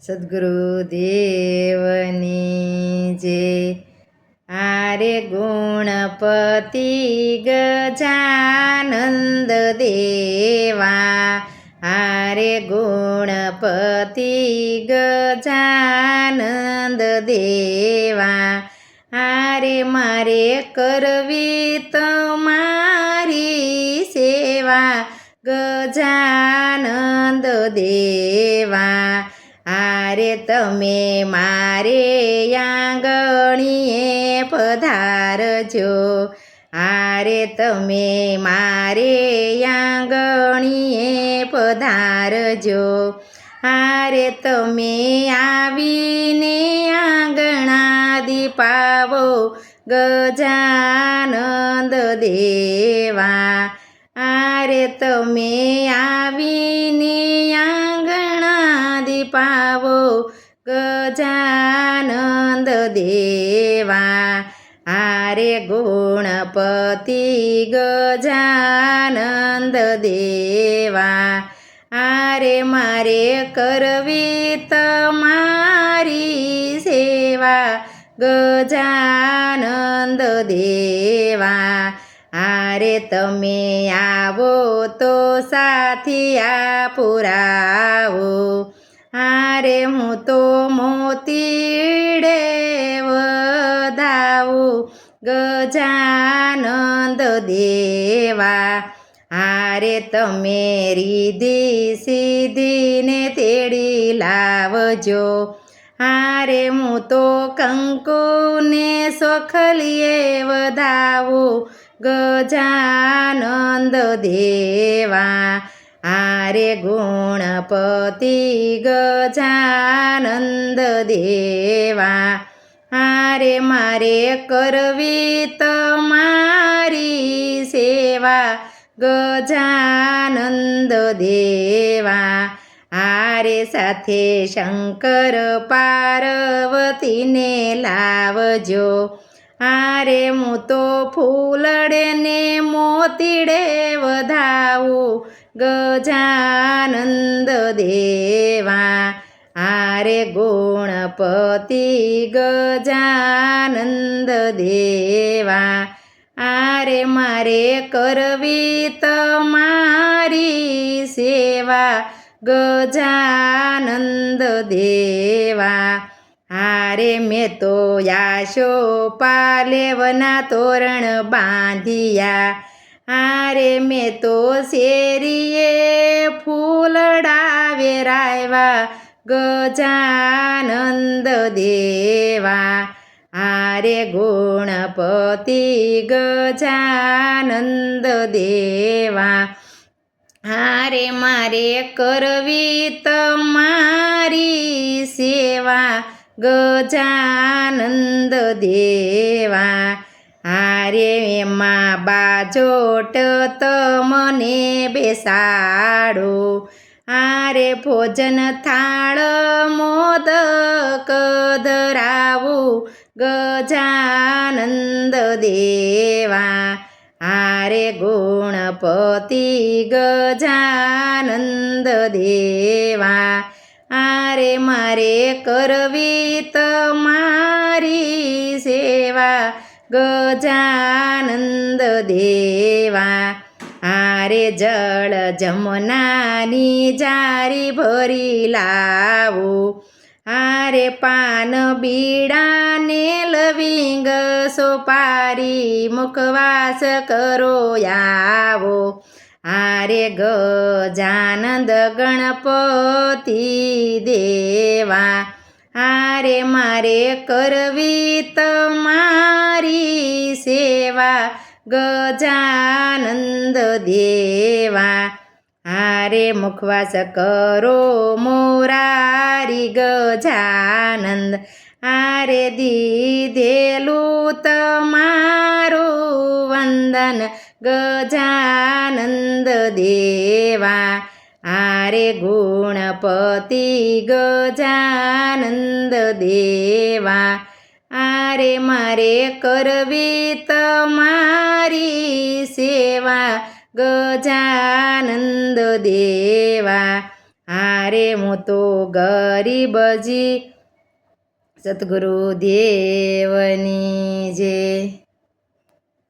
સદ્ગુરુદેવની જય. આરે ગુણપતિ ગજાનંદ દેવા, આરે ગુણપતિ ગજાનંદ દેવા, આરે મારે કરવી તમારી સેવા ગજાનંદ દેવા. આરે તમે મારે આંગણીએ પધારજો, આરે તમે મારે આંગણીએ પધારજો, આરે તમે આવીને આંગણા દીપાવો ગજાનંદ દેવા. આરે તમે આવીને આંગણા દીપાવો ગજાનંદ દેવા. આરે ગુણપતિ ગજાનંદ દેવા, આરે મારે કરવી તમારી સેવા ગજાનંદ દેવા. આરે તમે આવો તો સાથિયા પુરાવો, આરે હું તો મોતીડે વધાવું ગજાનંદ દેવા. આરે તમે રીધી સીધીને તેડી લાવજો, આરે હું તો કંકુને સોખલીએ વધાવું ગજાનંદ દેવા. આરે ગુણપતિ ગજાનંદ દેવા, આરે મારે કરવી તમારી સેવા ગજાનંદ દેવા. આરે સાથે શંકર પાર્વતીને લાવજો, આરે હું તો ફૂલડે ને મોતીડે વધાવું ગજાનંદ દેવા. આરે ગુણપતિ ગજાનંદ દેવા, આરે મારે કરવી તમારી સેવા ગજાનંદ દેવા. આરે મેં તો યાશો પાલેવના તોરણ બાંધિયા, આરે મેં તો શેરીએ ફૂલડા વેરાવ્યા ગજાનંદ દેવા. આરે ગુણપતિ ગજાનંદ દેવા, આરે મારે કરવી તમારી સેવા ગજાનંદ દેવા. આરે એમાં બાજોટ તમને બેસાડો, આરે ભોજન થાળ મોદક ધરાવું ગજાનંદ દેવા. આરે ગુણપતિ ગજાનંદ દેવા, આરે મારે કરવી તમારી સેવા ગજાનંદ દેવા. આરે જળ જમનાની જારી ભરી લાવું, આરે પાન બીડાને લવિંગ સોપારી મુખવાસ કરો આવો, આરે ગજાનંદ ગણપતિ દેવા. આરે મારે કરવી તમારી સેવા ગજાનંદ દેવા. આરે મુખવાસ કરો મોરારી ગજાનંદ, આરે દીધેલું તમારું વંદન ગજાનંદ દેવા. આરે ગુણપતિ ગજાનંદ દેવા, આરે મારે કરવી તમારી સેવા ગજાનંદ દેવા. આ રે હું તો ગરીબજી સદગુરુ દેવની જય.